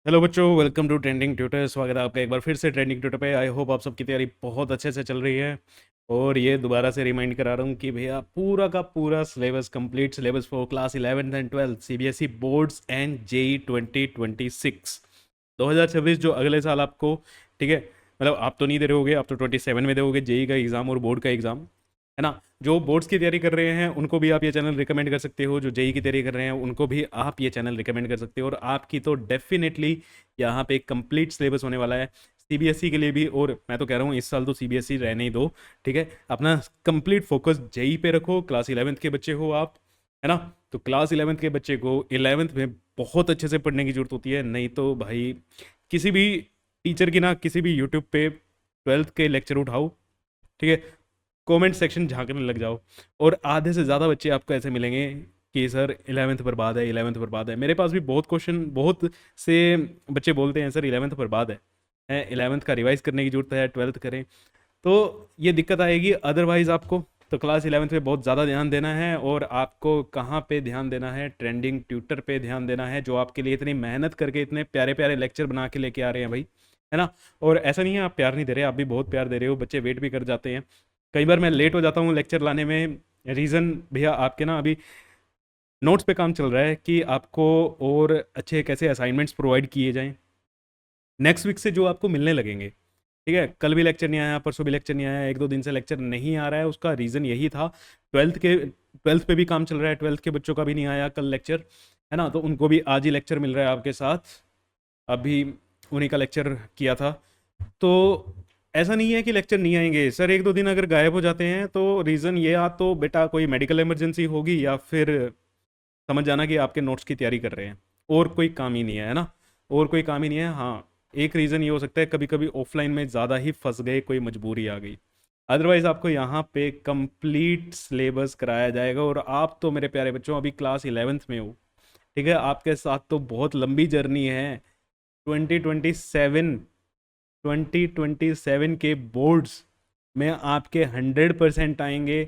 Hello बच्चों, welcome to trending tutor. स्वागत है आपका एक बार फिर से ट्रेंडिंग ट्यूटर पे। आई होप आप सबकी तैयारी बहुत अच्छे से चल रही है। और ये दोबारा से रिमाइंड करा रहा हूँ कि भैया पूरा का पूरा syllabus, complete syllabus for class 11th and 12th CBSE boards and JEE 2026 2026 जो अगले साल आपको, ठीक है, मतलब आप तो नहीं दे रहे होगे, आप तो 27 में दोगे जेई का एग्ज़ाम और बोर्ड का एग्ज़ाम, है ना। जो बोर्ड्स की तैयारी कर रहे हैं उनको भी आप ये चैनल रिकमेंड कर सकते हो, जो जेई की तैयारी कर रहे हैं उनको भी आप ये चैनल रिकमेंड कर सकते हो। और आपकी तो डेफिनेटली यहाँ पे कंप्लीट सिलेबस होने वाला है सीबीएसई के लिए भी। और मैं तो कह रहा हूँ इस साल तो सीबीएसई रहने ही दो, ठीक है। अपना कंप्लीट फोकस जेई पे रखो। क्लास 11th के बच्चे हो आप, है ना। तो क्लास 11th के बच्चे को 11th में बहुत अच्छे से पढ़ने की जरूरत होती है। नहीं तो भाई किसी भी टीचर की ना, किसी भी यूट्यूब पे 12th के लेक्चर उठाओ, ठीक है, कमेंट सेक्शन झांकने लग जाओ, और आधे से ज़्यादा बच्चे आपको ऐसे मिलेंगे कि सर 11th बर्बाद है, 11th बर्बाद है। मेरे पास भी बहुत क्वेश्चन, बहुत से बच्चे बोलते हैं सर 11th बर्बाद है 11th का रिवाइज करने की जरूरत है, 12th करें। तो ये दिक्कत आएगी। अदरवाइज आपको तो क्लास 11th पे बहुत ज़्यादा ध्यान देना है। और आपको कहाँ पे ध्यान देना है? ट्रेंडिंग ट्यूटर पे ध्यान देना है, जो आपके लिए इतनी मेहनत करके इतने प्यारे प्यारे लेक्चर बना के लेके आ रहे हैं भाई, है ना। और ऐसा नहीं है आप प्यार नहीं दे रहे, आप भी बहुत प्यार दे रहे हो, बच्चे वेट भी कर जाते हैं। कई बार मैं लेट हो जाता हूँ लेक्चर लाने में। रीज़न भैया आपके ना अभी नोट्स पे काम चल रहा है कि आपको और अच्छे कैसे असाइनमेंट्स प्रोवाइड किए जाएं नेक्स्ट वीक से, जो आपको मिलने लगेंगे, ठीक है। कल भी लेक्चर नहीं आया, परसों भी लेक्चर नहीं आया, एक दो दिन से लेक्चर नहीं आ रहा है। उसका रीज़न यही था, ट्वेल्थ पे भी काम चल रहा है, 12th के बच्चों का भी नहीं आया कल लेक्चर, है ना। तो उनको भी आज ही लेक्चर मिल रहा है आपके साथ। अभी उन्हीं का लेक्चर किया था। तो ऐसा नहीं है कि लेक्चर नहीं आएंगे सर, एक दो दिन अगर गायब हो जाते हैं तो रीज़न ये, या तो बेटा कोई मेडिकल इमरजेंसी होगी, या फिर समझ जाना कि आपके नोट्स की तैयारी कर रहे हैं, और कोई काम ही नहीं है ना। और कोई काम ही नहीं है। हाँ, एक रीज़न ये हो सकता है कभी कभी ऑफलाइन में ज़्यादा ही फंस गए, कोई मजबूरी आ गई। अदरवाइज आपको यहाँ पे कंप्लीट सिलेबस कराया जाएगा। और आप तो मेरे प्यारे बच्चों अभी क्लास 11th में हो, ठीक है। आपके साथ तो बहुत लंबी जर्नी है। 2027 2027 के बोर्ड्स में आपके 100% आएंगे,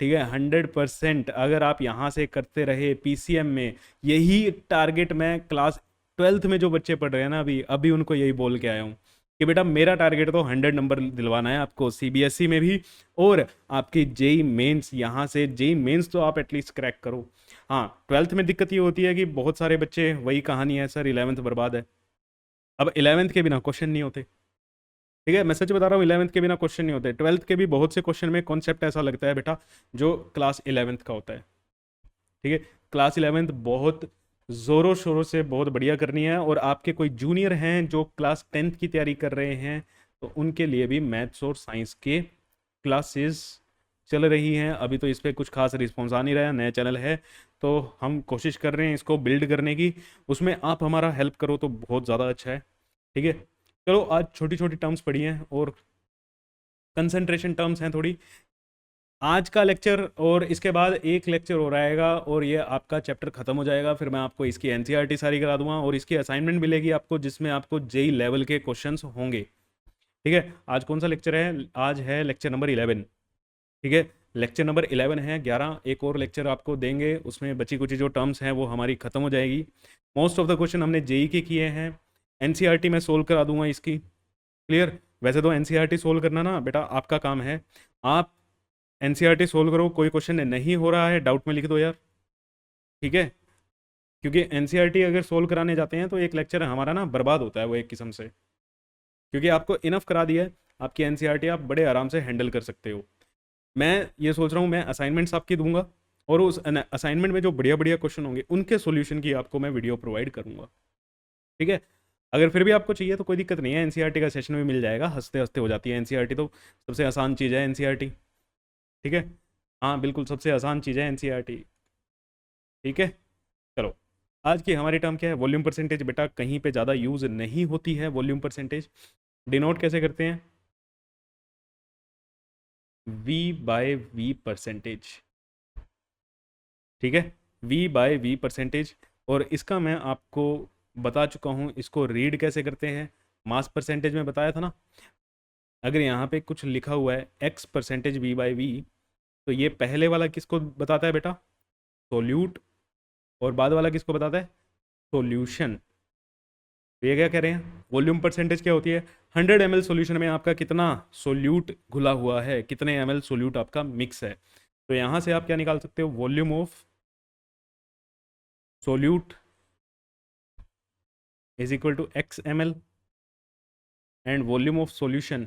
ठीक है। 100% अगर आप यहाँ से करते रहे पीसीएम में, यही टारगेट मैं क्लास 12th में जो बच्चे पढ़ रहे हैं ना, अभी अभी उनको यही बोल के आया हूँ कि बेटा मेरा टारगेट तो 100 नंबर दिलवाना है आपको सीबीएसई में भी। और आपकी जेई मेंस, यहाँ से जेई मेंस तो आप एटलीस्ट क्रैक करो। हाँ, 12th में दिक्कत ये होती है कि बहुत सारे बच्चे, वही कहानी है सर 11th बर्बाद है। अब 11th के बिना क्वेश्चन नहीं होते, ठीक है। मैं सच बता रहा हूँ, 11th के बिना क्वेश्चन नहीं होते। 12th के भी बहुत से क्वेश्चन में कॉन्सेप्ट ऐसा लगता है बेटा जो क्लास 11th का होता है, ठीक है। क्लास 11th बहुत ज़ोरों शोरों से बहुत बढ़िया करनी है। और आपके कोई जूनियर हैं जो क्लास 10th की तैयारी कर रहे हैं, तो उनके लिए भी मैथ्स और साइंस के क्लासेस चल रही हैं। अभी तो इस पर कुछ खास रिस्पॉन्स आ नहीं रहा है, नया चैनल है, तो हम कोशिश कर रहे हैं इसको बिल्ड करने की। उसमें आप हमारा हेल्प करो तो बहुत ज़्यादा अच्छा है, ठीक है। चलो, आज छोटी छोटी टर्म्स पढ़ी हैं और कंसंट्रेशन टर्म्स हैं थोड़ी। आज का लेक्चर और इसके बाद एक लेक्चर हो रहेगा और ये आपका चैप्टर खत्म हो जाएगा। फिर मैं आपको इसकी एनसीईआरटी सारी करा दूंगा और इसकी असाइनमेंट मिलेगी आपको, जिसमें आपको जेई लेवल के क्वेश्चंस होंगे, ठीक है। आज कौन सा लेक्चर है? आज है लेक्चर नंबर 11, ठीक है। लेक्चर नंबर 11 है, 11 एक और लेक्चर आपको देंगे, उसमें बची कुची जो टर्म्स हैं वो हमारी खत्म हो जाएगी। मोस्ट ऑफ द क्वेश्चन हमने जेई के किए हैं। एनसीईआरटी मैं सोल्व करा दूंगा इसकी, क्लियर। वैसे तो एनसीईआरटी सोल्व करना ना बेटा आपका काम है, आप एनसीईआरटी सोल्व करो। कोई क्वेश्चन नहीं हो रहा है डाउट में लिख दो यार, ठीक है। क्योंकि एनसीईआरटी अगर सोल्व कराने जाते हैं तो एक लेक्चर हमारा ना बर्बाद होता है वो, एक किस्म से। क्योंकि आपको इनफ करा दिया है, आपकी एनसीईआरटी आप बड़े आराम से हैंडल कर सकते हो। मैं ये सोच रहा हूँ मैं असाइनमेंट्स आपकी दूंगा, और उस असाइनमेंट में जो बढ़िया बढ़िया क्वेश्चन होंगे उनके सॉल्यूशन की आपको मैं वीडियो प्रोवाइड करूंगा, ठीक है। अगर फिर भी आपको चाहिए तो कोई दिक्कत नहीं है, एनसीईआरटी का सेशन भी मिल जाएगा, हंसते हंसते हो जाती है एनसीईआरटी तो। सबसे आसान चीज़ है एनसीईआरटी, ठीक है। हाँ बिल्कुल, सबसे आसान चीज़ है एनसीईआरटी, ठीक है। चलो, आज की हमारी टर्म क्या है? Volume percentage. बेटा कहीं पे ज़्यादा यूज़ नहीं होती है वॉल्यूम परसेंटेज। डिनोट कैसे करते हैं? V/V परसेंटेज, ठीक है। V/V percentage. और इसका मैं आपको बता चुका हूँ, इसको रीड कैसे करते हैं। मास परसेंटेज में बताया था ना। अगर यहाँ पे कुछ लिखा हुआ है X परसेंटेज V/V, तो ये पहले वाला किसको बताता है बेटा? सोल्यूट। और बाद वाला किसको बताता है? सॉल्यूशन। तो ये क्या कह रहे हैं, वॉल्यूम परसेंटेज क्या होती है, 100 ml सॉल्यूशन में आपका कितना सोल्यूट घुला हुआ है, कितने ml सोल्यूट आपका मिक्स है। तो यहाँ से आप क्या निकाल सकते हो, volume of solute is equal to x ml and volume of solution,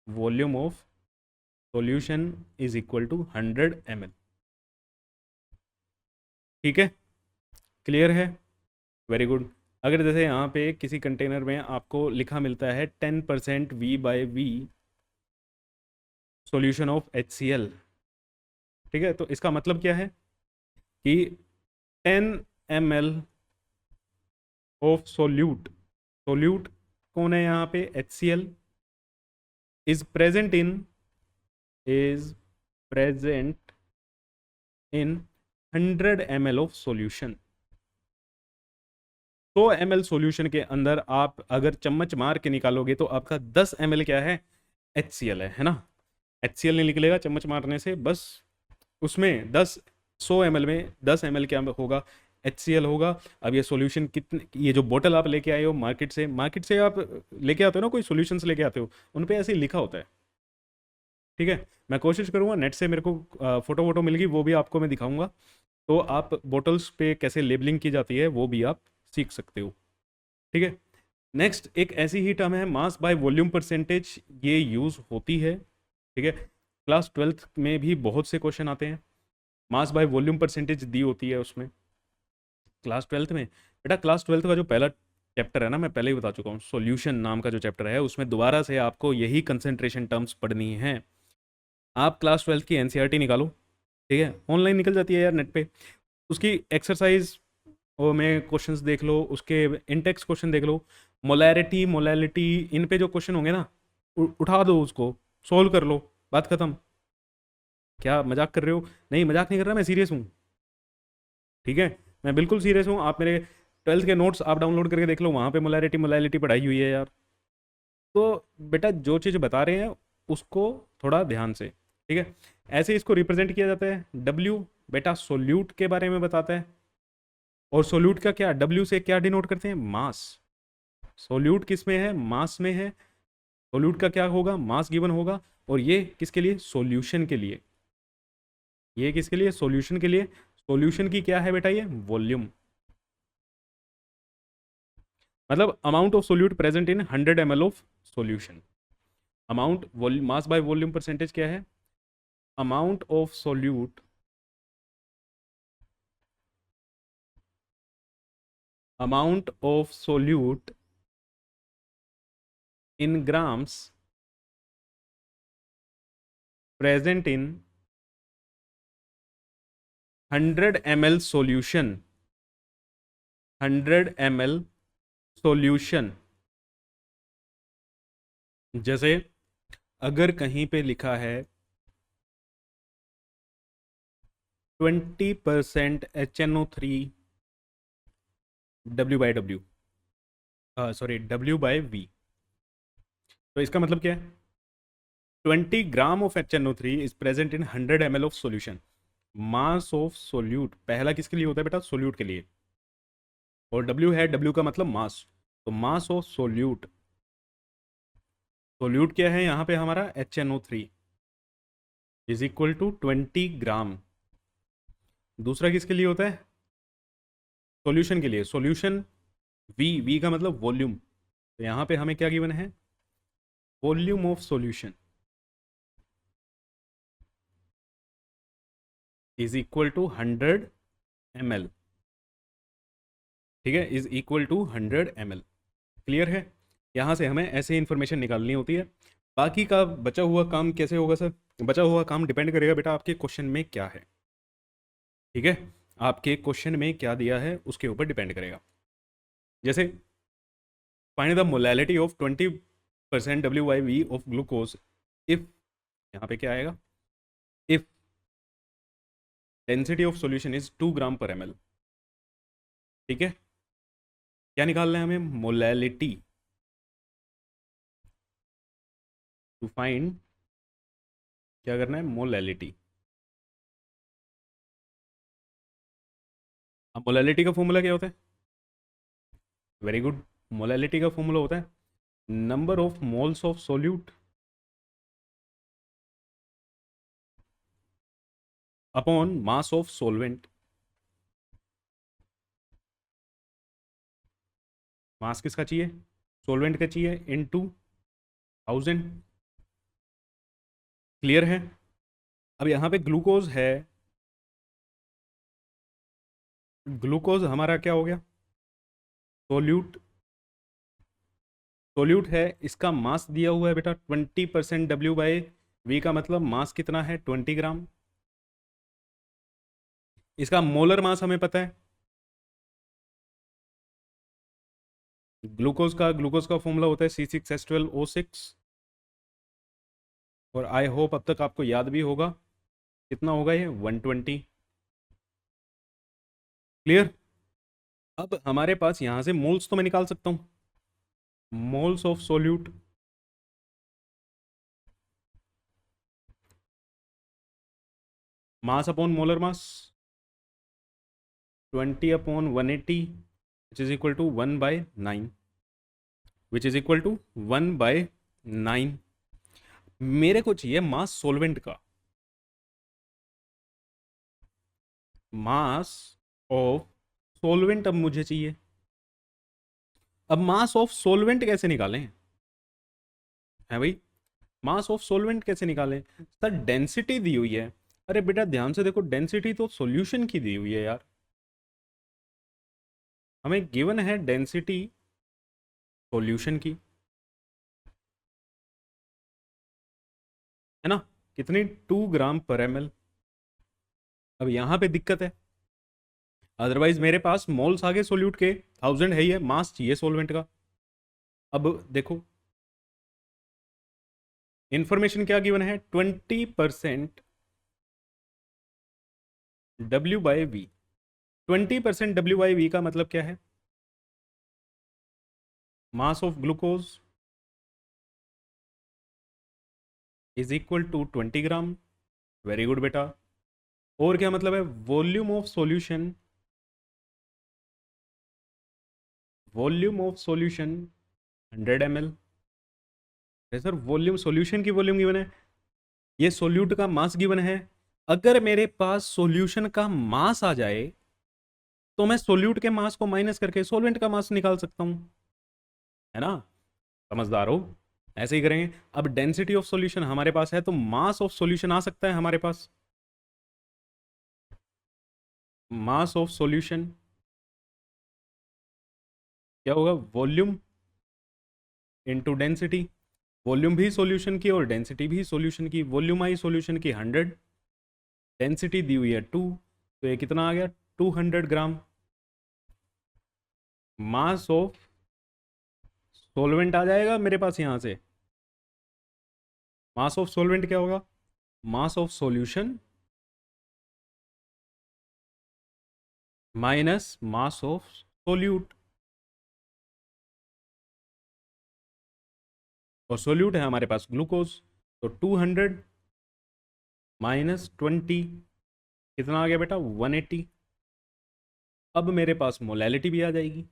volume of solution is equal to 100 ml। ठीक है, क्लियर है, वेरी गुड। अगर जैसे यहाँ पे किसी कंटेनर में आपको लिखा मिलता है 10% V/V सॉल्यूशन ऑफ HCl, ठीक है, तो इसका मतलब क्या है कि 10 ml ऑफ सोल्यूट, सोल्यूट कौन है यहाँ पे, HCl is present in, is present in 100 ml of solution. 100 ml solution के अंदर आप अगर चम्मच मार के निकालोगे तो आपका 10 ml क्या है, HCl है ना। HCl नहीं निकलेगा चम्मच मारने से, बस उसमें 100 ml में 10 ml क्या होगा, HCl होगा। अब ये सॉल्यूशन कितने, ये जो बोतल आप लेके आए हो मार्केट से आप लेके आते हो ना, कोई सॉल्यूशंस लेके आते हो, उन पे ऐसे ही लिखा होता है। ठीक है, मैं कोशिश करूँगा, नेट से मेरे को फोटो वोटो मिल गई, वो भी आपको मैं दिखाऊंगा, तो आप बोटल्स पे कैसे लेबलिंग की जाती है वो भी आप सीख सकते हो। ठीक है, नेक्स्ट एक ऐसी ही टर्म है मास बाय वॉल्यूम परसेंटेज, ये यूज़ होती है। ठीक है, क्लास 12th में भी बहुत से क्वेश्चन आते हैं, मास बाय वॉल्यूम परसेंटेज दी होती है उसमें क्लास 12th में। बेटा क्लास 12th का जो पहला चैप्टर है ना, मैं पहले ही बता चुका हूँ, सॉल्यूशन नाम का जो चैप्टर है, उसमें दोबारा से आपको यही कंसेंट्रेशन टर्म्स पढ़नी है। आप क्लास 12th की एनसीईआरटी निकालो, ठीक है, ऑनलाइन निकल जाती है यार नेट पे, उसकी एक्सरसाइज वो में क्वेश्चंस देख लो, उसके इंटेक्स क्वेश्चन देख लो, मोलैरिटी मोलैलिटी इन पे जो क्वेश्चन होंगे ना, उठा दो उसको, सोल्व कर लो, बात खत्म। क्या मजाक कर रहे हो, नहीं मजाक नहीं कर रहा, मैं सीरियस हूँ। ठीक है, मैं बिल्कुल सीरियस हूँ, आप मेरे 12th के नोट्स आप डाउनलोड करके देख लो, वहाँ पे मोलैरिटी मोलैलिटी पढ़ाई हुई है यार। तो बेटा जो चीज़ बता रहे हैं उसको थोड़ा ध्यान से, ठीक है। ऐसे इसको रिप्रेजेंट किया जाता है, डब्ल्यू बेटा सोल्यूट के बारे में बताता है, और सोल्यूट का क्या, डब्ल्यू से क्या डिनोट करते हैं, मास। सोल्यूट किस में है, मास में है, सोल्यूट का क्या होगा, मास गिवन होगा। और ये किसके लिए, सॉल्यूशन के लिए, ये किसके लिए, सॉल्यूशन के लिए। सॉल्यूशन की क्या है बेटा, ये वॉल्यूम, मतलब amount of solute present in 100 ml of solution. Amount volume, mass by volume percentage क्या है, amount of solute, amount of solute in grams present in 100 ml solution, 100 ml solution. जैसे अगर कहीं पे लिखा है 20% HNO3 W/W, सॉरी W/V, तो इसका मतलब क्या है, 20 gram of HNO3 is present in 100 ml of solution. Mass of solute पहला किसके लिए होता है बेटा, सोल्यूट के लिए, और W है, W का मतलब मास, तो मास ऑफ सोल्यूट, सोल्यूट क्या है यहाँ पे हमारा HNO3 इज इक्वल टू 20 ग्राम। दूसरा किसके लिए होता है, सॉल्यूशन के लिए, सॉल्यूशन V का मतलब वॉल्यूम, तो यहाँ पे हमें क्या गिवन है, volume of solution is equal to 100 ml। ठीक है, is equal to 100 ml। Clear है, यहाँ से हमें ऐसे इंफॉर्मेशन निकालनी होती है। बाकी का बचा हुआ काम कैसे होगा सर, बचा हुआ काम डिपेंड करेगा बेटा आपके क्वेश्चन में क्या है। ठीक है, आपके क्वेश्चन में क्या दिया है उसके ऊपर डिपेंड करेगा। जैसे find the molality of 20% W/V of glucose if, यहाँ पे क्या आएगा, if density of solution is 2 ग्राम पर ml। ठीक है, क्या निकालना है हमें, मोलैलिटी, टू फाइंड, क्या करना है, मोलैलिटी। अब मोलैलिटी का फॉर्मूला क्या होता है, वेरी गुड। मोलैलिटी का फॉर्मूला होता है number of moles of solute upon mass of solvent. Mass किसका चाहिए? सोलवेंट का चाहिए, इनटू 1000। क्लियर है? अब यहाँ पे ग्लूकोज है। ग्लूकोज हमारा क्या हो गया? सोल्यूट। सोल्यूट है, इसका मास दिया हुआ है बेटा 20%। W/V का मतलब मास कितना है? 20 ग्राम। इसका मोलर मास हमें पता है। ग्लूकोज का फॉर्मूला होता है C6H12O6। और आई होप अब तक आपको याद भी होगा कितना होगा ये, 120। क्लियर? अब हमारे पास यहां से मोल्स तो मैं निकाल सकता हूं। Moles of solute mass upon molar mass 20/180 which is equal to 1/9, which is equal to 1/9। मेरे को चाहिए मास सोलवेंट का। मास ऑफ सोलवेंट अब मुझे चाहिए। अब मास ऑफ सोलवेंट कैसे निकालें? है भाई, मास ऑफ सोलवेंट कैसे निकालें? सर डेंसिटी दी हुई है। अरे बेटा ध्यान से देखो, डेंसिटी तो सॉल्यूशन की दी हुई है यार। हमें गिवन है डेंसिटी सॉल्यूशन की, है ना? कितनी? 2 g/ml। अब यहां पे दिक्कत है, अदरवाइज मेरे पास मोल्स आगे सोल्यूट के 1000 है ही है, मास चाहिए सोलवेंट का। अब देखो इंफॉर्मेशन क्या गिवन है, 20% W/V। 20% W/V का मतलब क्या है? Mass of glucose is equal to 20 gram. Very good बेटा। और क्या मतलब है? Volume of solution, volume of solution 100 ml। Sir volume, solution की वॉल्यूम गिवन है, ये सोल्यूट का मास गिवन है। अगर मेरे पास सॉल्यूशन का मास आ जाए तो मैं सोल्यूट के मास को माइनस करके सोलवेंट का मास निकाल सकता हूं, है ना? समझदार हो? ऐसे ही करेंगे। अब डेंसिटी ऑफ सॉल्यूशन हमारे पास है तो मास ऑफ सॉल्यूशन आ सकता है हमारे पास। मास ऑफ सॉल्यूशन क्या होगा? Volume into density. वॉल्यूम भी सॉल्यूशन की और डेंसिटी भी सॉल्यूशन की। वॉल्यूम आई सॉल्यूशन की 100, डेंसिटी दी हुई है 2, तो ये कितना आ गया? 200 ग्राम। मास ऑफ सोलवेंट आ जाएगा मेरे पास यहां से। मास ऑफ सोलवेंट क्या होगा? Mass of solution minus mass of solute. और सोल्यूट है हमारे पास ग्लूकोज, तो 200 माइनस 20 कितना आ गया बेटा? 180। अब मेरे पास मोलैलिटी भी आ जाएगी,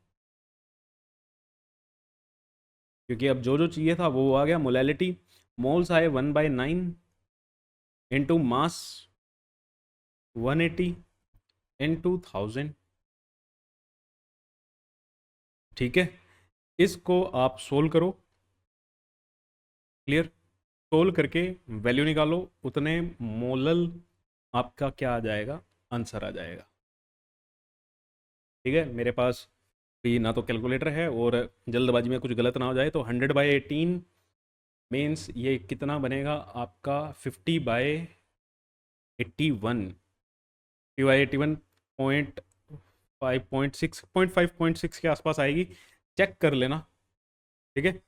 क्योंकि अब जो जो चाहिए था वो आ गया। मोलैलिटी मोल्स आए 1/9 इंटू मास 180 इंटू 1000। ठीक है, इसको आप सोल्व करो। क्लियर? सोल्व करके वैल्यू निकालो, उतने मोलल आपका क्या आ जाएगा? आंसर आ जाएगा। ठीक है, मेरे पास भी ना तो कैलकुलेटर है और जल्दबाजी में कुछ गलत ना हो जाए, तो 100/18 मीन्स ये कितना बनेगा आपका? 50/81। 50/81 0.5 के आसपास आएगी। चेक कर लेना। ठीक है,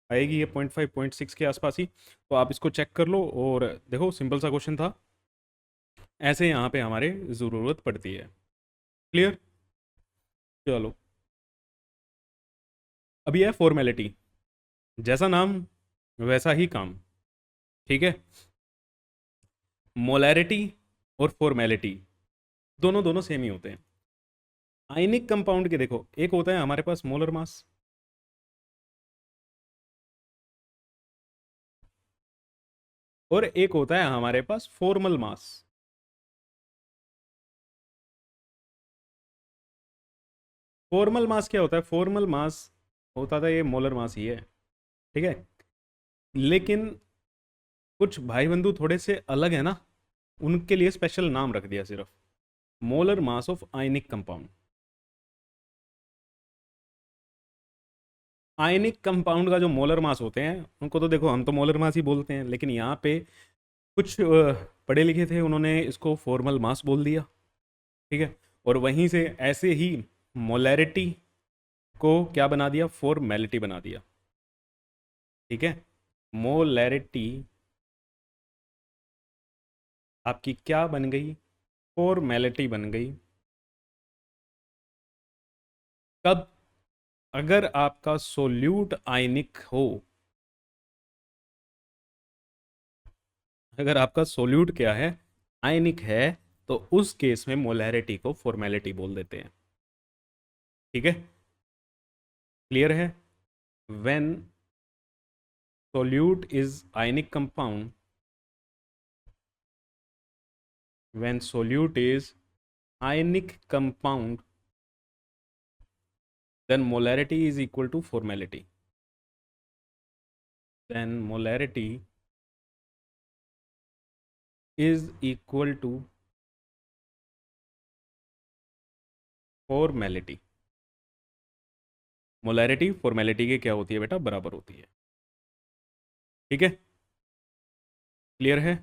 आएगी ये 0.5 के आसपास ही, तो आप इसको चेक कर लो। और देखो सिंपल सा क्वेश्चन था, ऐसे यहाँ पे हमारे ज़रूरत पड़ती है। क्लियर? चलो, अब ये है फॉर्मेलिटी। जैसा नाम वैसा ही काम। ठीक है, मोलैरिटी और फॉर्मेलिटी दोनों दोनों सेम ही होते हैं। आयनिक कंपाउंड के देखो, एक होता है हमारे पास मोलर मास, और एक होता है हमारे पास फॉर्मल मास। फॉर्मल मास क्या होता है? फॉर्मल मास होता था ये मोलर मास ही है, ठीक है। लेकिन कुछ भाई बंधु थोड़े से अलग है ना, उनके लिए स्पेशल नाम रख दिया सिर्फ, molar mass of ionic compound. Ionic compound का जो मोलर मास होते हैं उनको तो देखो हम तो मोलर मास ही बोलते हैं, लेकिन यहाँ पे कुछ पढ़े लिखे थे, उन्होंने इसको फॉर्मल मास बोल दिया, ठीक है। और वहीं से ऐसे ही मोलैरिटी को क्या बना दिया? फॉर्मेलिटी बना दिया, ठीक है। मोलैरिटी आपकी क्या बन गई? फॉर्मेलिटी बन गई। कब? अगर आपका सोल्यूट आयनिक हो, अगर आपका सोल्यूट क्या है? आयनिक है, तो उस केस में मोलैरिटी को फॉर्मेलिटी बोल देते हैं, ठीक है। क्लियर है? When solute is ionic compound, when solute is ionic compound, then molarity is equal to formality, then molarity is equal to formality। Molarity formality के क्या होती है बेटा? बराबर होती है, ठीक है। क्लियर है?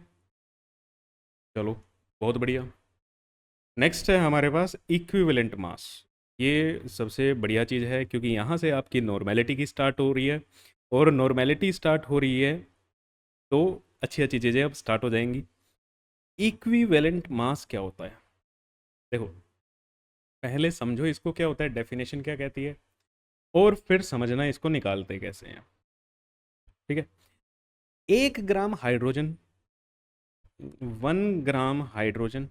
चलो, बहुत बढ़िया। नेक्स्ट है हमारे पास इक्विवेलेंट मास। ये सबसे बढ़िया चीज़ है, क्योंकि यहाँ से आपकी नॉर्मेलिटी की स्टार्ट हो रही है, और नॉर्मेलिटी स्टार्ट हो रही है तो अच्छी अच्छी चीज़ें अब स्टार्ट हो जाएंगी। इक्विवेलेंट मास क्या होता है? देखो, पहले समझो इसको क्या होता है, डेफिनेशन क्या कहती है, और फिर समझना इसको निकालते कैसे हैं, ठीक है। 1 ग्राम हाइड्रोजन, 1 ग्राम हाइड्रोजन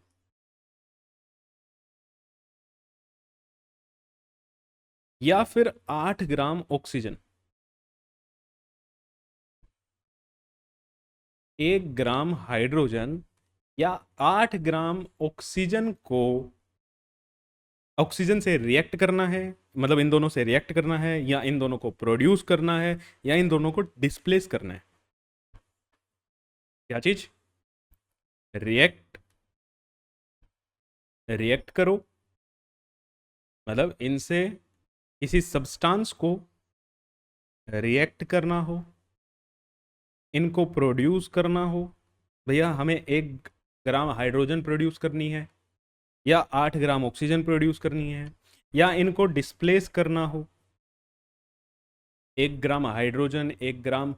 या फिर 8 ग्राम ऑक्सीजन। 1 ग्राम हाइड्रोजन या 8 ग्राम ऑक्सीजन को ऑक्सीजन से रिएक्ट करना है, मतलब इन दोनों से रिएक्ट करना है, या इन दोनों को प्रोड्यूस करना है, या इन दोनों को डिस्प्लेस करना है। क्या चीज? रिएक्ट, रिएक्ट करो, मतलब इनसे किसी सब्सटेंस को रिएक्ट करना हो, इनको प्रोड्यूस करना हो। भैया हमें 1 ग्राम हाइड्रोजन प्रोड्यूस करनी है, या 8 ग्राम ऑक्सीजन प्रोड्यूस करनी है, या इनको डिस्प्लेस करना हो। 1 ग्राम हाइड्रोजन, 1 ग्राम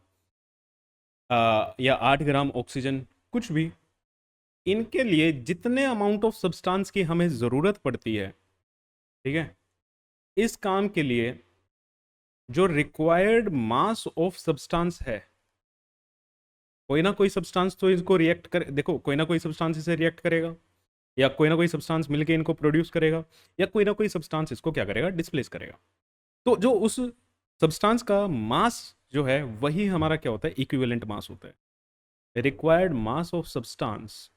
या 8 ग्राम ऑक्सीजन, कुछ भी, इनके लिए जितने अमाउंट ऑफ सब्सटेंस की हमें ज़रूरत पड़ती है, ठीक है, इस काम के लिए जो रिक्वायर्ड मास ऑफ सब्सटेंस है, कोई ना कोई सब्सटेंस तो इसको रिएक्ट कर, देखो कोई ना कोई सब्सटेंस इसे रिएक्ट करेगा, या कोई ना कोई सब्सटेंस मिलके इनको प्रोड्यूस करेगा, या कोई ना कोई सब्सटेंस इसको क्या करेगा? डिस्प्लेस करेगा। तो जो उस सब्सटेंस का मास जो है, वही हमारा क्या होता है? इक्विवेलेंट मास होता है। Required mass of substance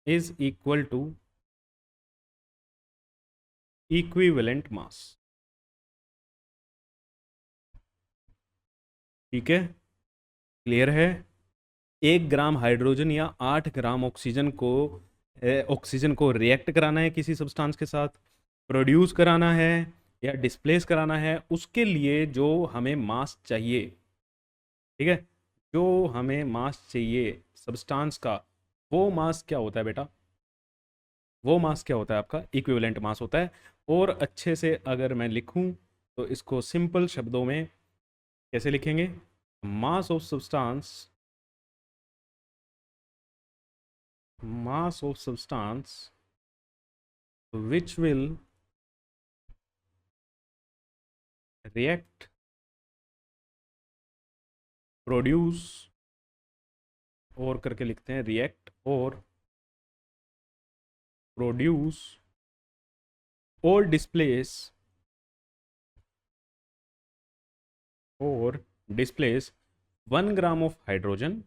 is equal to equivalent mass, ठीक है। क्लियर है? 1 ग्राम हाइड्रोजन या 8 ग्राम ऑक्सीजन को ऑक्सीजन को रिएक्ट कराना है किसी सब्सटेंस के साथ, प्रोड्यूस कराना है या डिस्प्लेस कराना है, उसके लिए जो हमें मास चाहिए, ठीक है, जो हमें मास चाहिए सब्सटेंस का, वो मास क्या होता है बेटा? वो मास क्या होता है? आपका इक्विवेलेंट मास होता है। और अच्छे से अगर मैं लिखूं तो इसको सिंपल शब्दों में कैसे लिखेंगे? मास of substance, mass of substance which will react, produce, और करके लिखते हैं, रिएक्ट और प्रोड्यूस और displace 1 gram of hydrogen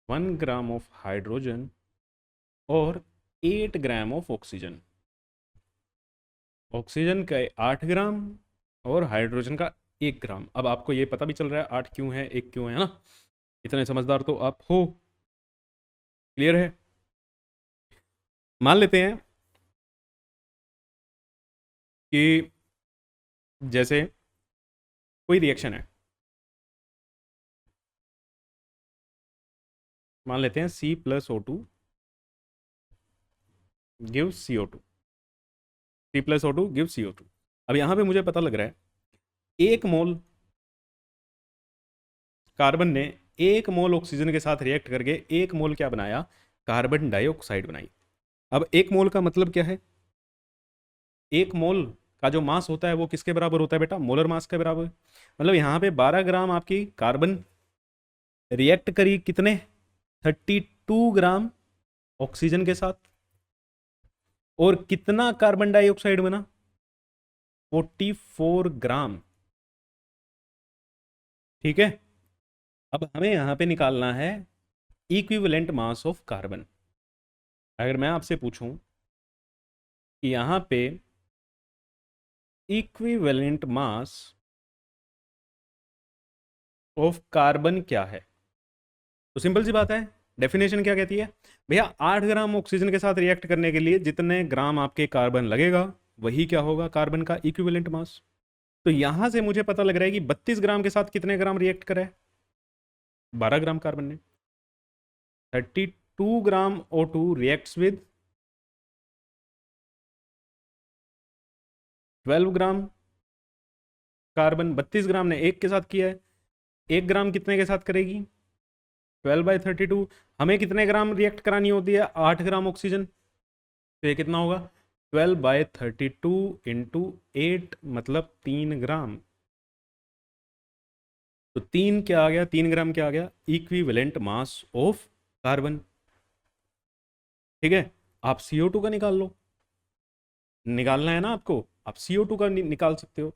1 gram of hydrogen और 8 ग्राम ऑफ ऑक्सीजन। ऑक्सीजन का 8 ग्राम और हाइड्रोजन का 1 ग्राम। अब आपको ये पता भी चल रहा है 8 क्यों है 1 क्यों है ना। इतने समझदार तो आप हो। क्लियर है। मान लेते हैं कि जैसे कोई रिएक्शन है, मान लेते हैं C+O2 give CO2, C+O2 give CO2। अब यहां पे मुझे पता लग रहा है 1 मोल कार्बन ने 1 मोल ऑक्सीजन के साथ रिएक्ट करके 1 मोल क्या बनाया, कार्बन डाइऑक्साइड बनाई। अब 1 मोल का मतलब क्या है, 1 मोल का जो मास होता है वो किसके बराबर होता है बेटा, मोलर मास के बराबर। मतलब यहाँ पे 12 ग्राम आपकी कार्बन रिएक्ट करी कितने, 32 ग्राम ऑक्सीजन के साथ, और कितना कार्बन डाइऑक्साइड बना, 44 ग्राम। ठीक है। अब हमें यहां पे निकालना है इक्विवेलेंट मास ऑफ कार्बन। अगर मैं आपसे पूछूं कि यहां पे इक्विवेलेंट मास ऑफ कार्बन क्या है, तो सिंपल सी बात है, डेफिनेशन क्या कहती है भैया, 8 ग्राम ऑक्सीजन के साथ रिएक्ट करने के लिए जितने ग्राम आपके कार्बन लगेगा वही क्या होगा, कार्बन का इक्विवेलेंट मास। तो यहां से मुझे पता लग रहा है कि 32 ग्राम के साथ कितने ग्राम रिएक्ट करे, 12 ग्राम कार्बन ने। 32 ग्राम O2 reacts with 12 gram carbon. 32 ग्राम ने एक के साथ किया है, 1 ग्राम कितने के साथ करेगी, 12/32। हमें कितने ग्राम रिएक्ट करानी होती है, 8 ग्राम ऑक्सीजन, तो ये कितना होगा, 12/32 इंटू 8 मतलब 3 ग्राम। तो 3 क्या आ गया, 3 ग्राम क्या आ गया, इक्विवेलेंट मास ऑफ कार्बन। ठीक है। आप CO2 का निकाल लो, निकालना है ना आपको, आप CO2 का निकाल सकते हो।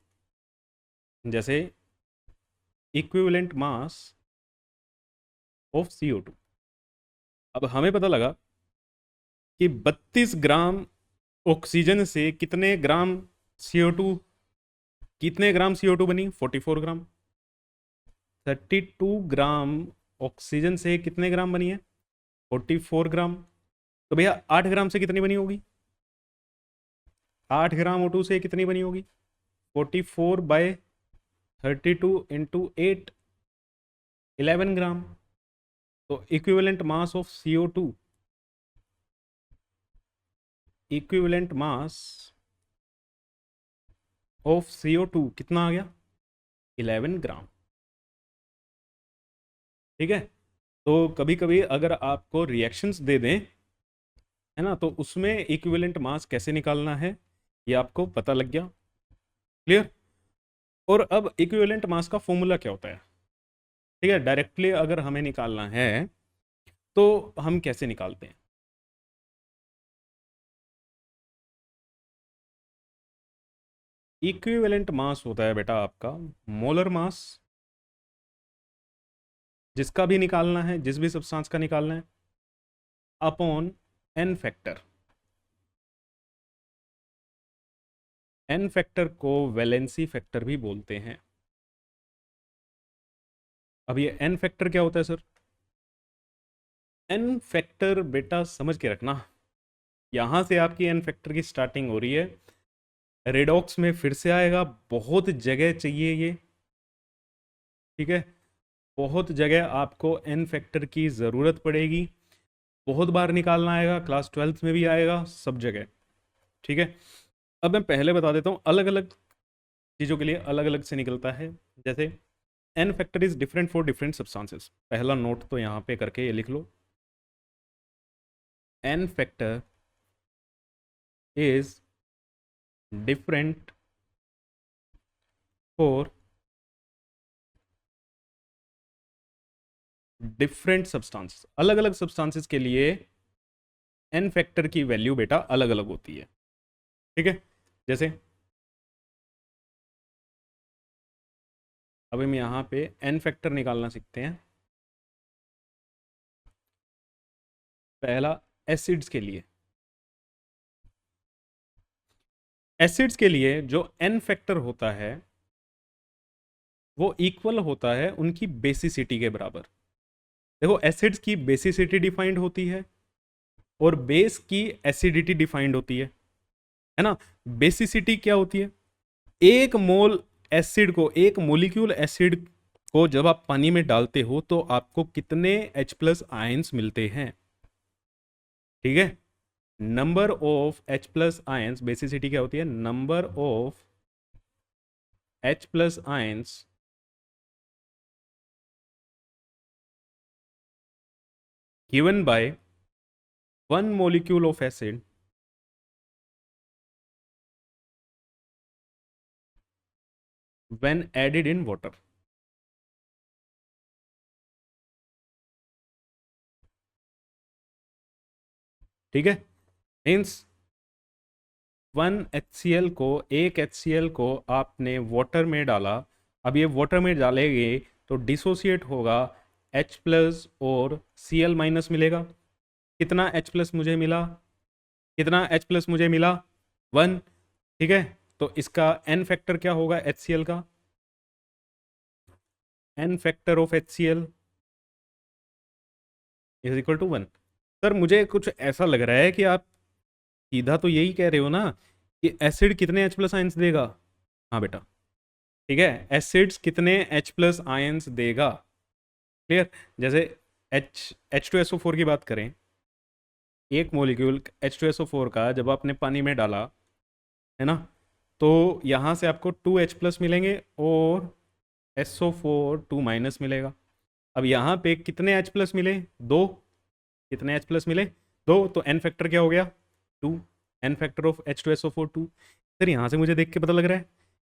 जैसे इक्विवेलेंट मास ऑफ CO2। अब हमें पता लगा कि 32 ग्राम ऑक्सीजन से कितने ग्राम CO2, कितने ग्राम CO2 बनी, 44 ग्राम। 32 ग्राम ऑक्सीजन से कितने ग्राम बनी है, 44 ग्राम। तो भैया 8 ग्राम से कितनी बनी होगी, 8 ग्राम O2 से कितनी बनी होगी, 44/32 इंटू 8, 11 ग्राम। तो equivalent mass of CO2, equivalent mass of CO2 कितना आ गया, 11 ग्राम। ठीक है। तो कभी कभी अगर आपको रिएक्शंस दे दें, है ना, तो उसमें इक्विवेलेंट मास कैसे निकालना है ये आपको पता लग गया। क्लियर। और अब इक्विवेलेंट मास का फॉर्मूला क्या होता है, ठीक है, डायरेक्टली अगर हमें निकालना है तो हम कैसे निकालते हैं। इक्विवेलेंट मास होता है बेटा आपका मोलर मास, जिसका भी निकालना है, जिस भी सब्सटेंस का निकालना है, upon N factor. N factor को वैलेंसी फैक्टर भी बोलते हैं। अब ये एन फैक्टर क्या होता है सर, एन फैक्टर बेटा समझ के रखना, यहां से आपकी एन फैक्टर की स्टार्टिंग हो रही है, रेडॉक्स में फिर से आएगा, बहुत जगह चाहिए ये। ठीक है। बहुत जगह आपको एन फैक्टर की ज़रूरत पड़ेगी, बहुत बार निकालना आएगा, क्लास 12th में भी आएगा, सब जगह। ठीक है। अब मैं पहले बता देता हूँ, अलग अलग चीज़ों के लिए अलग अलग से निकलता है। जैसे N factor is different for different substances, पहला नोट तो यहाँ पे करके ये लिख लो, N factor is different for different substances. अलग अलग सब्सटेंसेस के लिए एन फैक्टर की वैल्यू बेटा अलग अलग होती है। ठीक है, जैसे अब हम यहाँ पे एन फैक्टर निकालना सीखते हैं। पहला, एसिड्स के लिए, एसिड्स के लिए जो एन फैक्टर होता है वो इक्वल होता है उनकी बेसिसिटी के बराबर। देखो, एसिड्स की बेसिसिटी डिफाइंड होती है और बेस की एसिडिटी डिफाइंड होती है ना। बेसिसिटी क्या होती है? एक मोल एसिड को, एक मोलिक्यूल एसिड को जब आप पानी में डालते हो तो आपको कितने H प्लस आयंस मिलते हैं? ठीक है, number of H plus ions, basicity क्या होती है? Number of H plus ions given by one molecule of acid when added in water। ठीक है, मीन्स वन HCl को, एक HCl को आपने वाटर में डाला, अब ये वाटर में डालेंगे तो डिसोसिएट होगा, H प्लस और Cl माइनस मिलेगा। कितना H प्लस मुझे मिला? कितना H प्लस मुझे मिला? 1। ठीक है, तो इसका एन फैक्टर क्या होगा HCl का? N factor of HCl is equal to 1। Sir मुझे कुछ ऐसा लग रहा है कि आप सीधा तो यही कह रहे हो ना कि एसिड कितने H प्लस आयंस देगा। हाँ बेटा, ठीक है, एसिड्स कितने H प्लस आयंस देगा। क्लियर? जैसे H2SO4 की बात करें, एक मोलिक्यूल H2SO4 का जब आपने पानी में डाला, है ना, तो यहाँ से आपको 2H प्लस मिलेंगे और SO4 2 माइनस मिलेगा। अब यहाँ पे कितने H प्लस मिले? 2। कितने H प्लस मिले? 2। तो एन फैक्टर क्या हो गया? 2। N factor of H2SO4 2। Sir यहाँ से मुझे देख के पता लग रहा है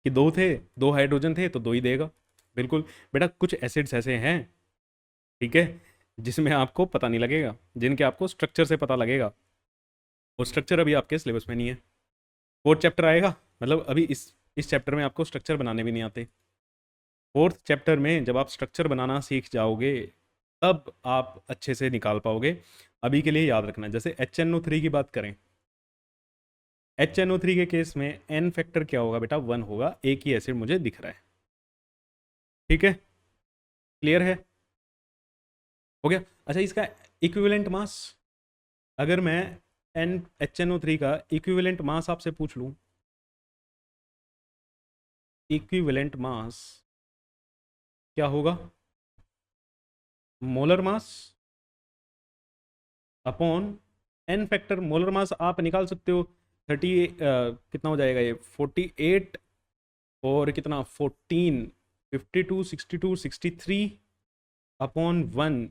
कि 2 थे, 2 हाइड्रोजन थे तो 2 ही देगा। बिल्कुल बेटा, कुछ एसिड्स ऐसे हैं, ठीक है, जिसमें आपको पता नहीं लगेगा, जिनके आपको स्ट्रक्चर से पता लगेगा, और स्ट्रक्चर अभी आपके सिलेबस में नहीं है। फोर्थ चैप्टर आएगा, मतलब अभी इस चैप्टर में आपको स्ट्रक्चर बनाने भी नहीं आते। फोर्थ चैप्टर में जब आप स्ट्रक्चर बनाना सीख जाओगे तब आप अच्छे से निकाल पाओगे। अभी के लिए याद रखना, जैसे HNO3 की बात करें, HNO3 के केस में एन फैक्टर क्या होगा बेटा? 1 होगा। एक ही एसिड मुझे दिख रहा है। ठीक है, क्लियर है? हो गया। अच्छा, इसका इक्विवेलेंट मास, अगर मैं HNO3 का इक्विवेलेंट मास आपसे पूछ लूं, इक्विवेलेंट मास क्या होगा? Molar mass upon N factor. Molar mass आप निकाल सकते हो, कितना हो जाएगा ये? 48 और कितना 14, 52, 62, 63 अपॉन 1,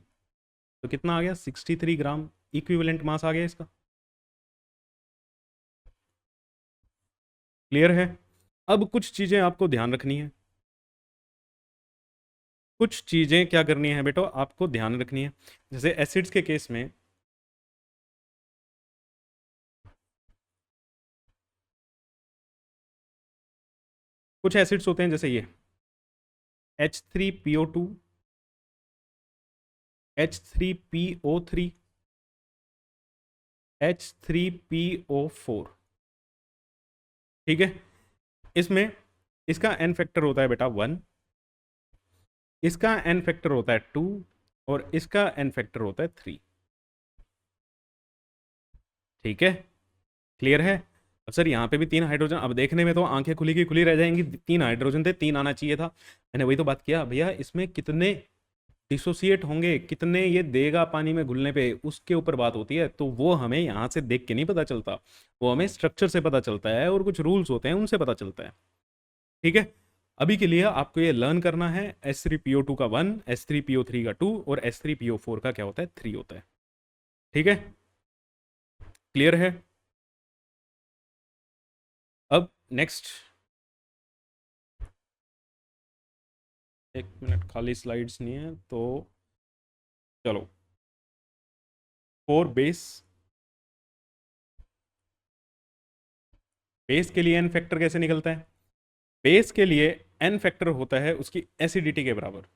तो कितना आ गया? 63 ग्राम इक्विवेलेंट मास आ गया इसका। क्लियर है? अब कुछ चीज़ें आपको ध्यान रखनी है, कुछ चीज़ें क्या करनी है बेटो? आपको ध्यान रखनी है। जैसे एसिड्स के केस में कुछ एसिड्स होते हैं, जैसे ये H3PO2, H3PO3, H3PO4। ठीक है, इसमें इसका एन फैक्टर होता है बेटा 1, इसका एन फैक्टर होता है 2 और इसका एन फैक्टर होता है 3। ठीक है, क्लियर है? अब सर यहाँ पे भी 3 हाइड्रोजन, अब देखने में तो आंखें खुली की खुली रह जाएंगी, 3 हाइड्रोजन थे, 3 आना चाहिए था। मैंने वही तो बात किया भैया, इसमें कितने डिसोसिएट होंगे, कितने ये देगा पानी में घुलने पे, उसके ऊपर बात होती है। तो वो हमें यहाँ से देख के नहीं पता चलता, वो हमें स्ट्रक्चर से पता चलता है और कुछ रूल्स होते हैं उनसे पता चलता है। ठीक है, अभी के लिए आपको ये लर्न करना है, H3PO2 का 1, H3PO3 का 2 और H3PO4 का क्या होता है? 3 होता है। ठीक है, क्लियर है? अब नेक्स्ट, एक मिनट, खाली स्लाइड्स नहीं है तो चलो। 4 बेस बेस के लिए एन फैक्टर कैसे निकलता है? बेस के लिए एन फैक्टर होता है उसकी एसिडिटी के बराबर।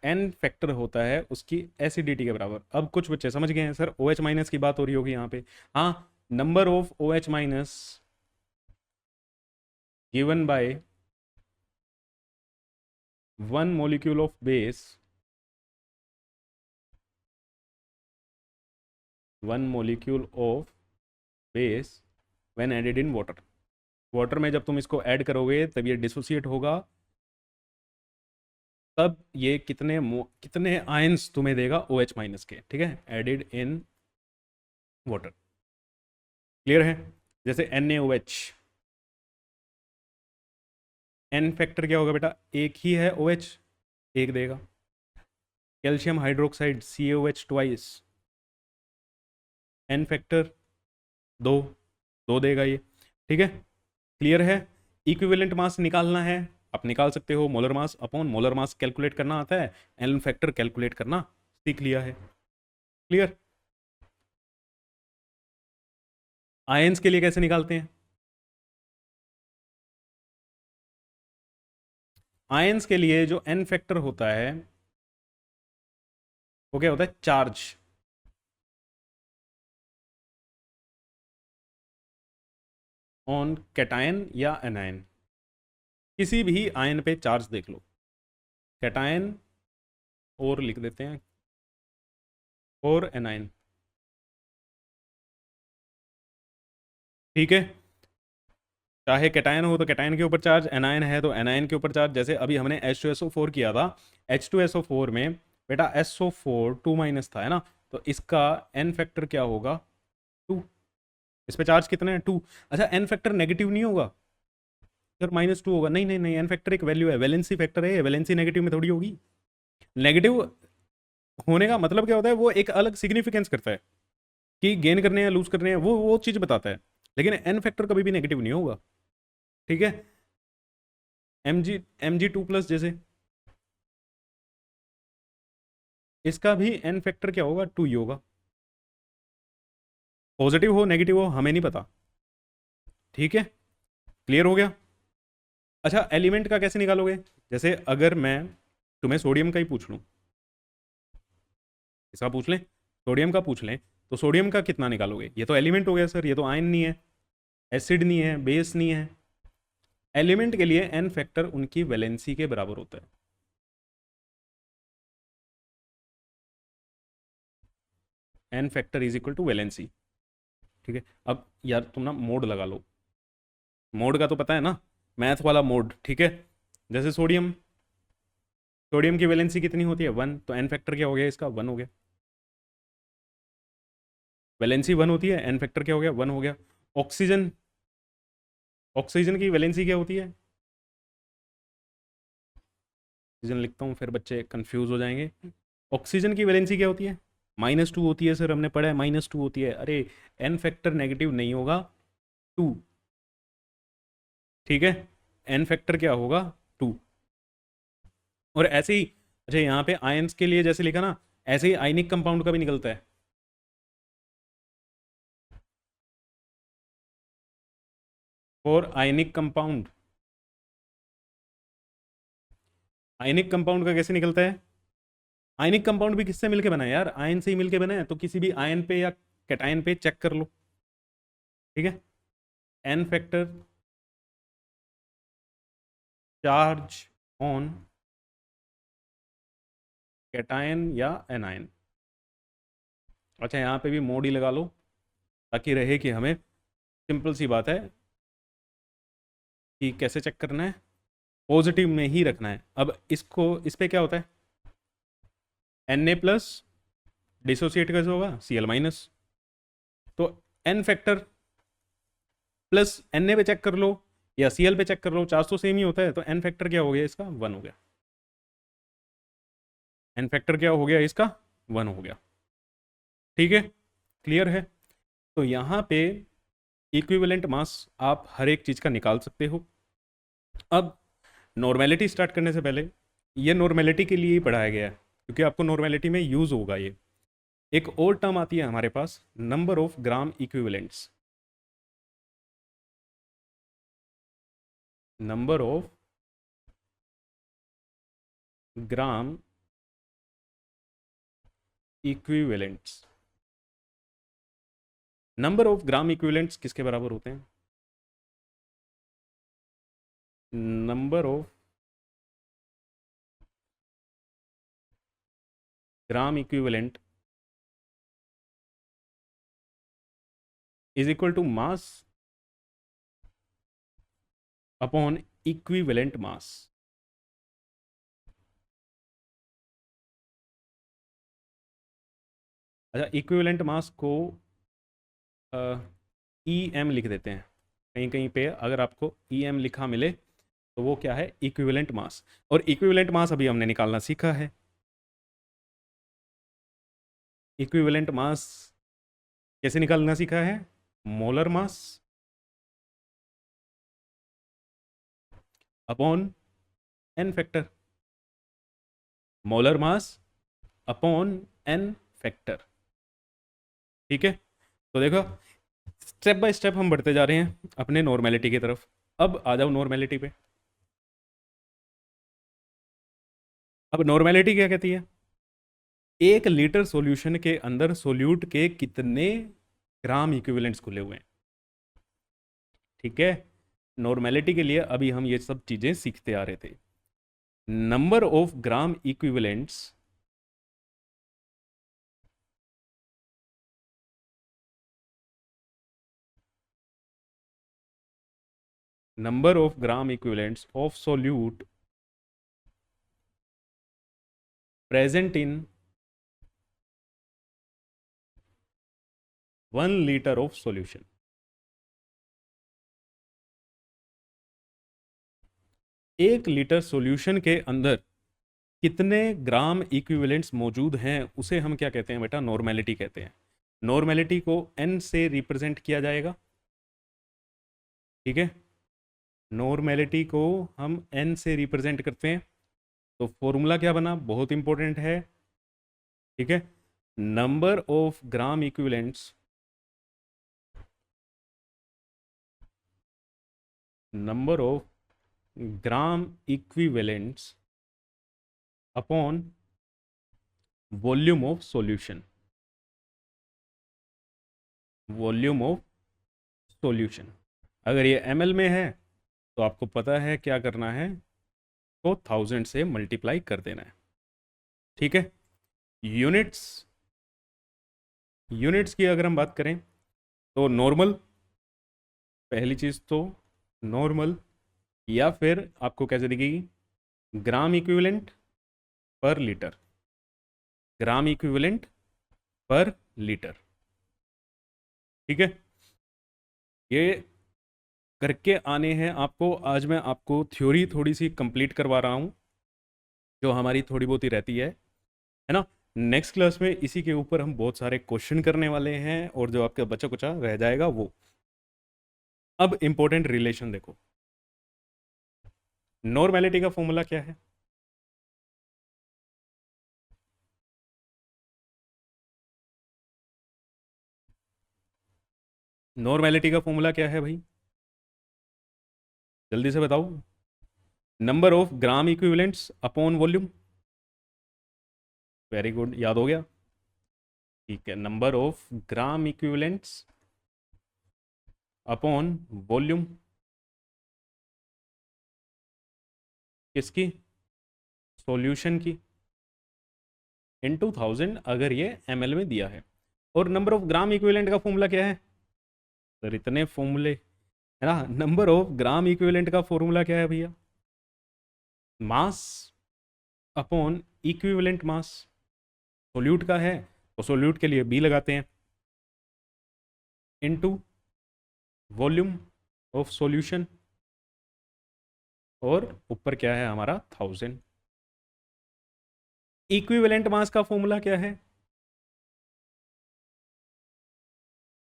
एन फैक्टर होता है उसकी एसिडिटी के बराबर। अब कुछ बच्चे समझ गए हैं सर, ओ एच माइनस की बात हो रही होगी यहाँ पे। हाँ, number of O H minus given by one molecule of base, one molecule of base when added in water. Water में जब तुम इसको ऐड करोगे तब ये डिसोसिएट होगा, तब ये कितने आयंस तुम्हें देगा ओ एच माइनस के, ठीक है, एडिड इन वाटर। क्लियर है? जैसे NaOH, एन फैक्टर क्या होगा बेटा? एक ही है OH, एक देगा। Calcium hydroxide CaOH twice, N factor दो, दो देगा ये, ठीक है। क्लियर है? इक्विवेलेंट मास निकालना है, आप निकाल सकते हो, molar mass upon molar mass calculate करना आता है, एन फैक्टर कैलकुलेट करना सीख लिया है। क्लियर? आयंस के लिए कैसे निकालते हैं? आयंस के लिए जो एन फैक्टर होता है वो क्या होता है? चार्ज। ऑन कैटायन या एनायन, किसी भी आयन पे चार्ज देख लो, कैटायन और लिख देते हैं और एनायन, ठीक है। चाहे कैटायन हो तो कैटायन के ऊपर चार्ज, एनायन है तो एनायन के ऊपर चार्ज। जैसे अभी हमने H2SO4 किया था, H2SO4 में बेटा SO4 2 माइनस था, है ना, तो इसका एन फैक्टर क्या होगा? 2। इस पे चार्ज कितने हैं? 2। अच्छा, एन फैक्टर नेगेटिव नहीं होगा सर? -2 होगा? नहीं नहीं नहीं, एन फैक्टर एक वैल्यू है, वैलेंसी फैक्टर है, वैलेंसी नेगेटिव में थोड़ी होगी। नेगेटिव होने का मतलब क्या होता है? वो एक अलग सिग्निफिकेंस करता है कि गेन करने हैं लूज करने हैं, वो चीज़ बताता है, लेकिन एन फैक्टर कभी भी नेगेटिव नहीं होगा, ठीक है। Mg2+ जैसे, इसका भी एन फैक्टर क्या होगा? 2 ही होगा। पॉजिटिव हो नेगेटिव हो हमें नहीं पता, ठीक है। क्लियर हो गया? अच्छा, एलिमेंट का कैसे निकालोगे? जैसे अगर मैं तुम्हें सोडियम का ही पूछ लूँ, इसका पूछ लें, सोडियम का पूछ लें, तो सोडियम का कितना निकालोगे? ये तो एलिमेंट हो गया सर, ये तो आयन नहीं है, एसिड नहीं है, बेस नहीं है। एलिमेंट के लिए एन फैक्टर उनकी वैलेंसी के बराबर होता है। N factor is equal to valency, ठीक है। अब यार तुम ना मोड लगा लो, मोड का तो पता है ना, मैथ वाला मोड, ठीक है। जैसे सोडियम, सोडियम की वैलेंसी कितनी होती है? 1, तो एन फैक्टर क्या हो गया इसका? 1 हो गया। वैलेंसी 1 होती है, एन फैक्टर क्या हो गया? 1 हो गया। ऑक्सीजन, ऑक्सीजन की वैलेंसी क्या होती है? ऑक्सीजन लिखता हूँ फिर बच्चे कंफ्यूज हो जाएंगे। ऑक्सीजन की वैलेंसी क्या होती है? -2 होती है सर, हमने पढ़ा है -2 होती है। अरे, एन फैक्टर नेगेटिव नहीं होगा, 2, ठीक है। एन फैक्टर क्या होगा? 2। और ऐसे ही, अच्छा यहाँ पे आयंस के लिए जैसे लिखा ना, ऐसे ही आयनिक कंपाउंड का भी निकलता है। और आयनिक कंपाउंड, आयनिक कंपाउंड का कैसे निकलता है? आयनिक कंपाउंड भी किससे मिलके बना है यार? आयन से ही मिलके बना है, तो किसी भी आयन पे या कैटायन पे चेक कर लो, ठीक है। N factor charge on cation या एनायन। अच्छा, यहाँ पे भी मोड ही लगा लो ताकि रहे कि हमें सिंपल सी बात है कि कैसे चेक करना है, पॉजिटिव में ही रखना है। अब इसको, इस पे क्या होता है? Na+ डिसोसिएट कैसे होगा? Cl-, तो एन फैक्टर प्लस Na पे चेक कर लो या Cl पे चेक कर लो, चार्ज तो सेम ही होता है, तो एन फैक्टर क्या हो गया इसका? 1 हो गया। एन फैक्टर क्या हो गया इसका? 1 हो गया, ठीक है। क्लियर है? तो यहाँ पे इक्विवेलेंट मास आप हर एक चीज़ का निकाल सकते हो। अब नॉर्मेलिटी स्टार्ट करने से पहले, ये नॉर्मेलिटी के लिए ही पढ़ाया गया है क्योंकि आपको नॉर्मेलिटी में यूज़ होगा ये। एक और टर्म आती है हमारे पास, number of gram equivalents. Number of gram equivalents. Number of gram equivalents किसके बराबर होते हैं? Number of gram equivalent is equal to mass upon equivalent mass. अच्छा, इक्विवेलेंट मास को ई एम लिख देते हैं। कहीं कहीं पे अगर आपको ई एम लिखा मिले तो वो क्या है? Equivalent mass. और इक्विवेलेंट मास अभी हमने निकालना सीखा है। इक्विवेलेंट मास कैसे निकालना सीखा है? Molar mass upon N factor. Molar mass upon N factor. ठीक है, तो देखो स्टेप बाय स्टेप हम बढ़ते जा रहे हैं अपने नॉर्मेलिटी की तरफ। अब आ जाओ नॉर्मेलिटी पे। अब नॉर्मेलिटी क्या कहती है? 1 लीटर सॉल्यूशन के अंदर सोल्यूट के कितने ग्राम इक्विवेलेंट्स खुले हुए हैं। ठीक है, नॉर्मेलिटी के लिए अभी हम ये सब चीजें सीखते आ रहे थे। Number of gram equivalents number of gram equivalents of solute present in 1 liter of solution। 1 litre solution के अंदर कितने ग्राम इक्विवेलेंट्स मौजूद हैं उसे हम क्या कहते हैं बेटा? नॉर्मेलिटी कहते हैं। नॉर्मेलिटी को n से रिप्रेजेंट किया जाएगा। ठीक है, नॉर्मेलिटी को हम n से रिप्रेजेंट करते हैं। तो फॉर्मूला क्या बना? बहुत इंपॉर्टेंट है। ठीक है, number of gram equivalents, number of gram equivalents upon volume of solution. Volume of solution अगर ये ml में है तो आपको पता है क्या करना है, तो 1000 से मल्टीप्लाई कर देना है। ठीक है, यूनिट्स, यूनिट्स की अगर हम बात करें तो नॉर्मल, पहली चीज़ तो नॉर्मल, या फिर आपको कैसे दिखेगी? ग्राम इक्विवेलेंट पर लीटर। ग्राम इक्विवेलेंट पर लीटर। ठीक है, ये करके आने हैं आपको। आज मैं आपको थ्योरी थोड़ी सी कंप्लीट करवा रहा हूँ जो हमारी थोड़ी बहुत ही रहती है ना। नेक्स्ट क्लास में इसी के ऊपर हम बहुत सारे क्वेश्चन करने वाले हैं और जो आपका बचा कुचा रह जाएगा वो। अब इंपॉर्टेंट रिलेशन देखो, नॉर्मेलिटी का फॉर्मूला क्या है? नॉर्मेलिटी का फॉर्मूला क्या है भाई? जल्दी से बताओ। Number of gram equivalents upon volume. Very good, याद हो गया। ठीक है, number of gram equivalents upon volume किसकी? सॉल्यूशन की, इनटू 1000 अगर ये ml में दिया है। और नंबर ऑफ ग्राम इक्विवेलेंट का फॉर्मूला क्या है? सर इतने फॉर्मूले है ना। नंबर ऑफ ग्राम इक्विवेलेंट का फॉर्मूला क्या है भैया? मास अपॉन इक्विवेलेंट मास। सोल्यूट का है तो सोल्यूट के लिए बी लगाते हैं, इनटू वॉल्यूम ऑफ सॉल्यूशन, और ऊपर क्या है हमारा? 1000। इक्विवेलेंट मास का फॉर्मूला क्या है?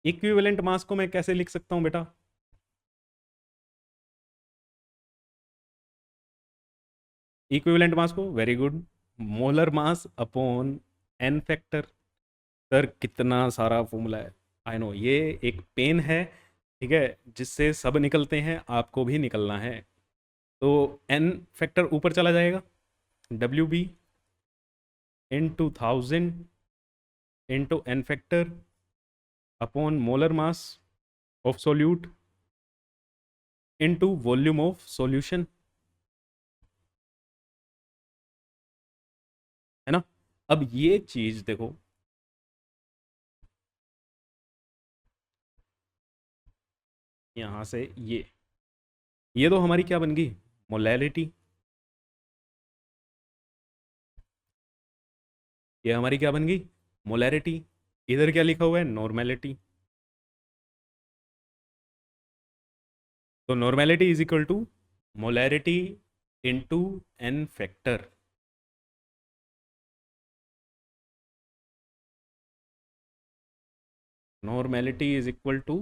इक्विवेलेंट मास को मैं कैसे लिख सकता हूं बेटा? इक्विवेलेंट मास को, very good, molar mass upon N factor. Sir कितना सारा फॉर्मूला है। आई नो ये एक पेन है, ठीक है, जिससे सब निकलते हैं, आपको भी निकलना है। तो एन फैक्टर ऊपर चला जाएगा, WB into 1000 into N factor upon molar mass of solute into volume of solution, है ना। अब ये चीज देखो, यहां से ये तो हमारी क्या बन गई, मोलैलिटी। ये हमारी क्या बन गई, मोलैरिटी। इधर क्या लिखा हुआ है, नॉर्मेलिटी। तो normality is equal to molarity into N factor. Normality is equal to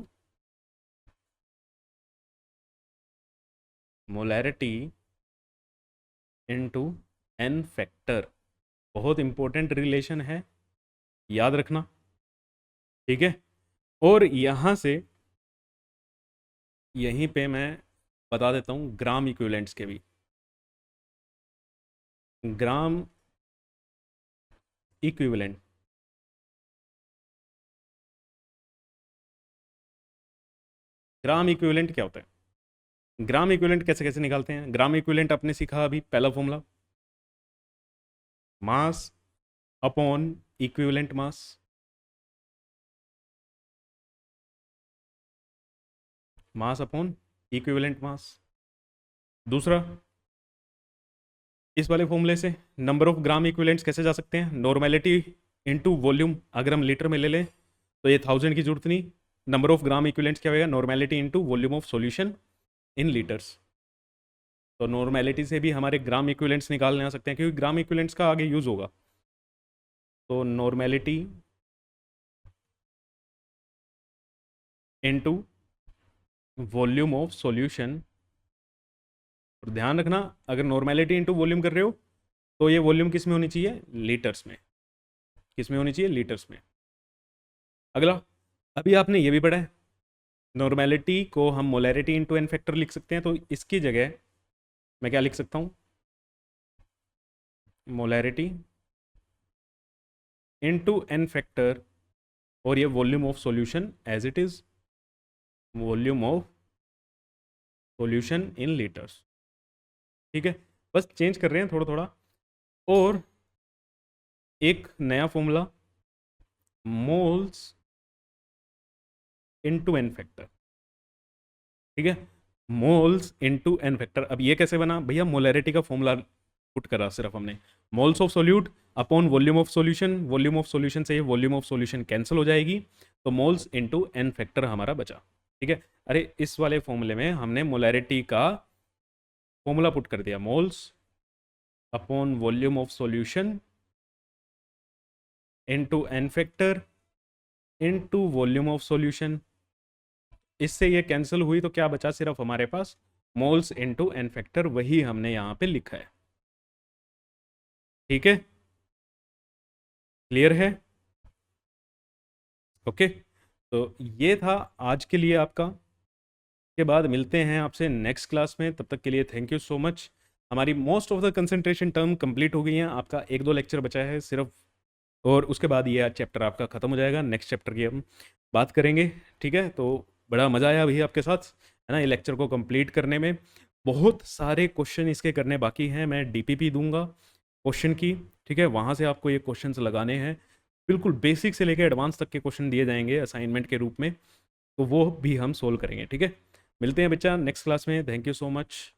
molarity into N factor. बहुत इंपॉर्टेंट रिलेशन है, याद रखना, ठीक है। और यहां से यहीं पे मैं बता देता हूँ ग्राम इक्विवेलेंट्स के भी। ग्राम इक्विवेलेंट, ग्राम इक्विवेलेंट क्या होता है, ग्राम इक्विवेलेंट कैसे कैसे निकालते हैं। ग्राम इक्विवेलेंट आपने सीखा अभी, पहला फॉर्मूला, मास अपॉन इक्विवेलेंट मास। मास अपॉन इक्विवेलेंट मास। दूसरा, इस वाले फॉर्मूले से नंबर ऑफ ग्राम इक्विवेलेंट्स कैसे जा सकते हैं, नॉर्मेलिटी इनटू वॉल्यूम। अगर हम लीटर में ले लें तो ये 1000 की जरूरत नहीं, नंबर ऑफ ग्राम इक्विवेलेंट्स क्या होगा, normality into volume of solution in litres. तो नॉर्मेलिटी से भी हमारे ग्राम इक्विवेलेंट्स निकालने आ सकते हैं, क्योंकि ग्राम इक्विवेलेंट्स का आगे यूज होगा। तो normality into volume of solution. और ध्यान रखना, अगर नॉर्मेलिटी इनटू वॉल्यूम कर रहे हो तो ये वॉल्यूम किस में होनी चाहिए, लीटर्स में। किस में होनी चाहिए, लीटर्स में। अगला, अभी आपने ये भी पढ़ा है, नॉर्मेलिटी को हम मोलैरिटी इनटू एन फैक्टर लिख सकते हैं। तो इसकी जगह मैं क्या लिख सकता हूँ, मोलैरिटी इनटू एन फैक्टर, और ये volume of solution as it is, volume of solution in litres. ठीक है, बस चेंज कर रहे हैं थोड़ा थोड़ा। और एक नया formula, moles into N factor. ठीक है, मोल्स इनटू एन फैक्टर। अब ये कैसे बना भैया, मोलैरिटी का फॉर्मूला पुट करा सिर्फ हमने, moles of solute upon volume of solution. Volume of solution से ये वॉल्यूम ऑफ सॉल्यूशन कैंसिल हो जाएगी, तो मोल्स इनटू एन फैक्टर हमारा बचा। ठीक है, अरे इस वाले फॉर्मूले में हमने मोलैरिटी का फॉर्मूला पुट कर दिया, moles upon volume of solution into N factor into volume of solution. इससे ये कैंसिल हुई तो क्या बचा, सिर्फ हमारे पास मोल्स इनटू एन फैक्टर, वही हमने यहाँ पे लिखा है। ठीक है, क्लियर है, ओके। तो ये था आज के लिए आपका, के बाद मिलते हैं आपसे नेक्स्ट क्लास में। तब तक के लिए थैंक यू सो मच। हमारी most of the concentration term complete हो गई हैं, आपका 1-2 लेक्चर बचा है सिर्फ, और उसके बाद ये चैप्टर आपका ख़त्म हो जाएगा। नेक्स्ट चैप्टर की हम बात करेंगे, ठीक है। तो बड़ा मज़ा आया भैया आपके साथ, है ना, ये लेक्चर को कंप्लीट करने में। बहुत सारे क्वेश्चन इसके करने बाकी हैं, मैं DPP दूंगा क्वेश्चन की, ठीक है। वहाँ से आपको ये क्वेश्चंस लगाने हैं, बिल्कुल बेसिक से लेकर एडवांस तक के क्वेश्चन दिए जाएंगे असाइनमेंट के रूप में, तो वो भी हम सोल्व करेंगे, ठीक है। मिलते हैं बच्चा नेक्स्ट क्लास में, थैंक यू सो मच।